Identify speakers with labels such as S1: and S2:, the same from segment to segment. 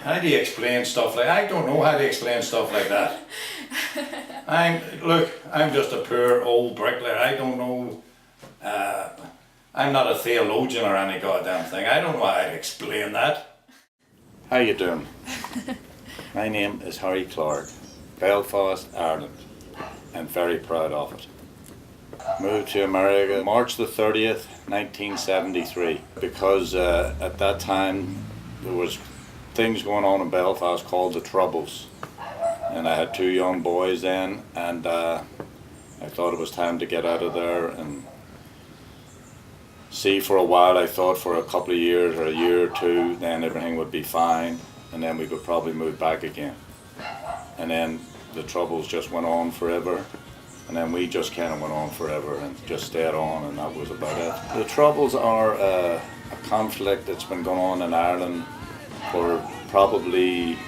S1: How do you explain stuff like I don't know how to explain stuff like that. I'm just a poor old bricklayer. I don't know. I'm not a theologian or any goddamn thing. I don't know how to explain that. How you doing? My name is Clarke, Belfast, Ireland, and very proud of it. Moved to America March the 30th, 1973, because at that time there was things going on in Belfast called the Troubles, and I had two young boys then, and I thought it was time to get out of there and see for a while. I thought for a couple of years or a year or two, then everything would be fine, and then we could probably move back again. And then the Troubles just went on forever, and then we just kind of went on forever and just stayed on, and that was about it. The Troubles are a conflict that's been going on in Ireland for probably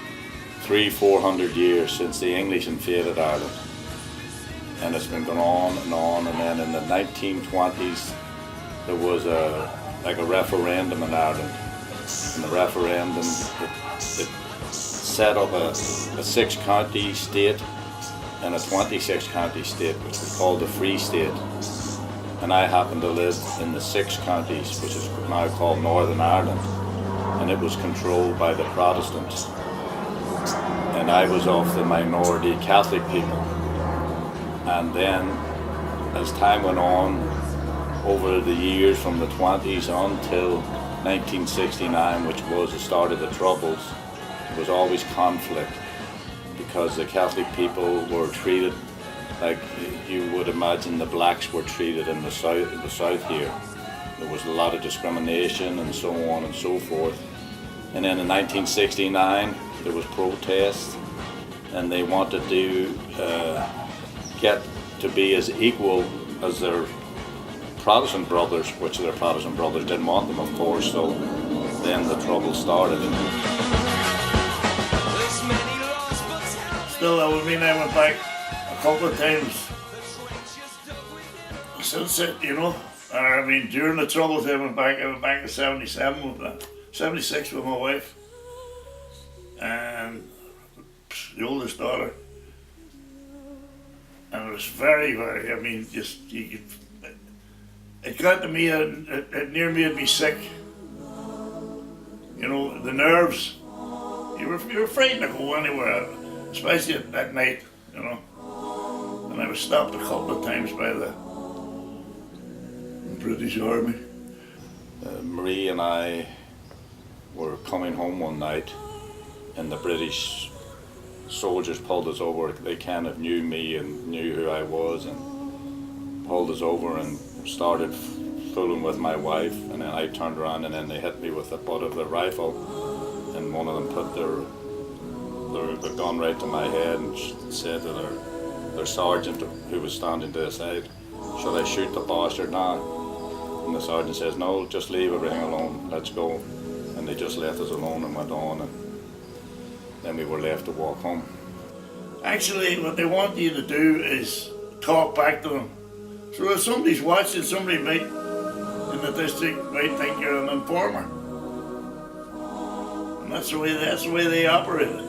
S1: 300-400 years, since the English invaded Ireland. And it's been going on, and then in the 1920s there was a referendum in Ireland. And the referendum, it set up a 6-county state and a 26-county state, which we call the Free State. And I happen to live in the 6 counties, which is now called Northern Ireland, and it was controlled by the Protestants. And I was of the minority Catholic people. And then, as time went on, over the years from the 20s until 1969, which was the start of the Troubles, there was always conflict, because the Catholic people were treated like you would imagine the blacks were treated in the south here. There was a lot of discrimination and so on and so forth. And then in 1969 there was protests, and they wanted to get to be as equal as their Protestant brothers, which their Protestant brothers didn't want them, of course, so then the trouble started.
S2: Still, I went back a couple of times since it, you know. I mean, during the Troubles I went back in 77 with 76 with my wife and the oldest daughter. And it was very, I mean, just, it got to me, it near made me sick. You know, the nerves, you were afraid to go anywhere, especially at night, you know. And I was stopped a couple of times by the British Army.
S1: Marie and I were coming home one night, and the British soldiers pulled us over. They kind of knew me and knew who I was, and pulled us over and started fooling with my wife. And then I turned around, and then they hit me with the butt of their rifle, and one of them put their gun right to my head and said to their sergeant, who was standing to the side, "Should I shoot the bastard now?" And the sergeant says, "No, just leave everything alone, let's go." And they just left us alone and went on, and then we were left to walk home.
S2: Actually, what they want you to do is talk back to them. So if somebody's watching, somebody might, in the district, might think you're an informer. And that's the way they operated.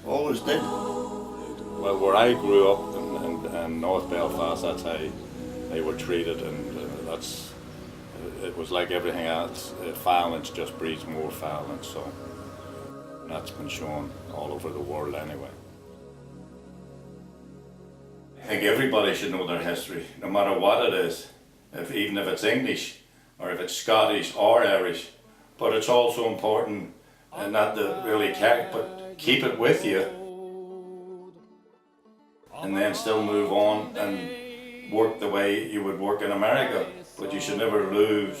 S2: Always did.
S1: Well, where I grew up in North Belfast, that's how they were treated, and it was like everything else. Violence just breeds more violence, so that's been shown all over the world anyway. I think everybody should know their history, no matter what it is, even if it's English, or if it's Scottish or Irish. But it's also important, and not to really care, but keep it with you, and then still move on and work the way you would work in America. But you should never lose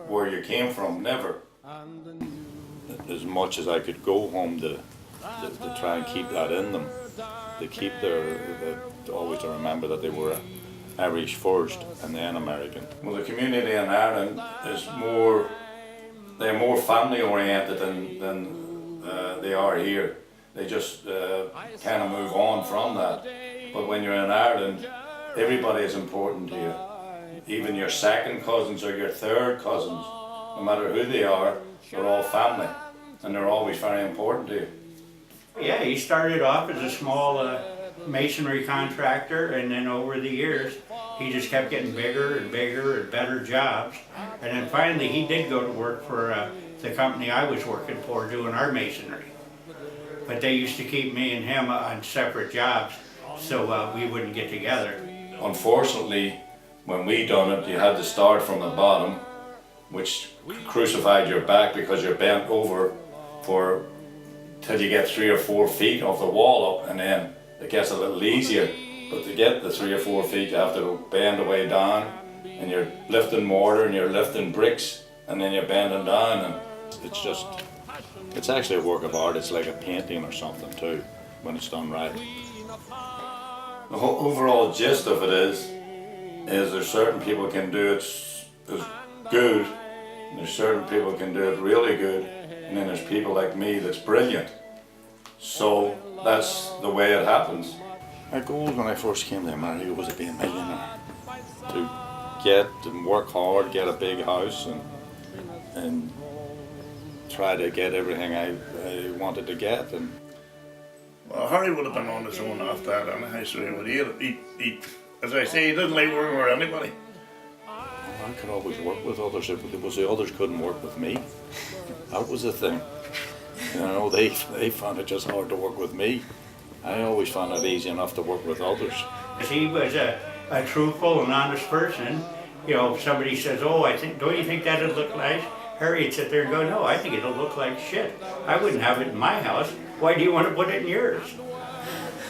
S1: where you came from, never. As much as I could go home to try and keep that in them, always to remember that they were Irish first and then American. Well, the community in Ireland is they're more family oriented than they are here. They just kind of move on from that. But when you're in Ireland, everybody is important to you. Even your second cousins or your third cousins, no matter who they are, they're all family. And they're always very important to you.
S3: Yeah, he started off as a small masonry contractor, and then over the years, he just kept getting bigger and bigger and better jobs. And then finally, he did go to work for the company I was working for doing our masonry. But they used to keep me and him on separate jobs, so we wouldn't get together.
S1: Unfortunately, when we done it, you had to start from the bottom, which crucified your back because you're bent over for till you get 3 or 4 feet off the wall up, and then it gets a little easier. But to get the 3 or 4 feet, you have to bend away down, and you're lifting mortar and you're lifting bricks, and then you're bending down, and it's actually a work of art. It's like a painting or something too, when it's done right. The whole overall gist of it is there's certain people can do it as good, and there's certain people can do it really good, and then there's people like me that's brilliant. So that's the way it happens. My goal when I first came to America was to be a millionaire, to get and work hard, get a big house, and try to get everything I wanted to get. And
S2: well, Harry would have been on his own after that anyhow, so he would eat. As I say, he didn't like working with anybody.
S1: I could always work with others. It was the others couldn't work with me. That was the thing. You know, they found it just hard to work with me. I always found it easy enough to work with others.
S3: He was a truthful and honest person. You know, if somebody says, "Oh, don't you think that'd look nice?" Harry would sit there and go, "No, I think it'll look like shit. I wouldn't have it in my house. Why do you want to put it in yours?"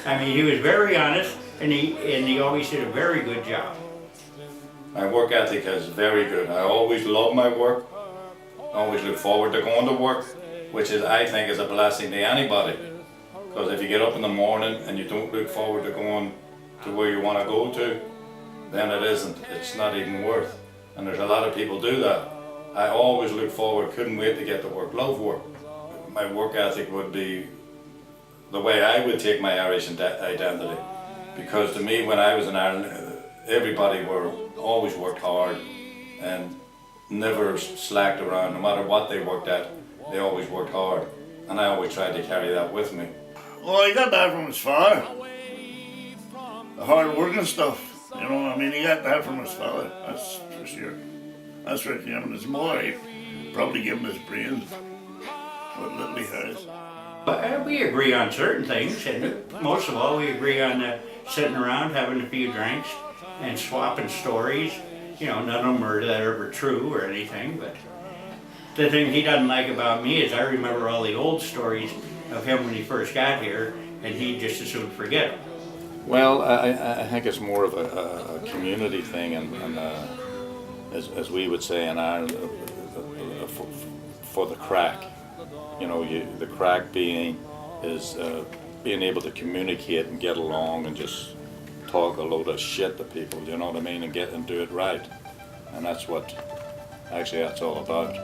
S3: I mean, he was very honest, and he always did a very good job.
S1: My work ethic is very good. I always love my work. I always look forward to going to work, which I think is a blessing to anybody. Because if you get up in the morning and you don't look forward to going to where you want to go to, then it's not even worth. And there's a lot of people do that. I always look forward, couldn't wait to get to work, love work. My work ethic would be the way I would take my Irish identity. Because to me, when I was in Ireland, everybody always worked hard and never slacked around. No matter what they worked at, they always worked hard. And I always tried to carry that with me.
S2: Well, he got that from his father. The hard working stuff, you know, I mean, he got that from his father, that's for sure. That's right, him and his mother, he probably gave him his brains, what little he has.
S3: But we agree on certain things, and most of all, we agree on sitting around having a few drinks and swapping stories. You know, none of them are that ever true or anything, but the thing he doesn't like about me is I remember all the old stories of him when he first got here, and he'd just as soon forget them.
S1: Well, I think it's more of a community thing, and as we would say in Ireland, for the Craic. You know, the Craic being able to communicate and get along and just talk a load of shit to people, you know what I mean, and do it right. And that's all about.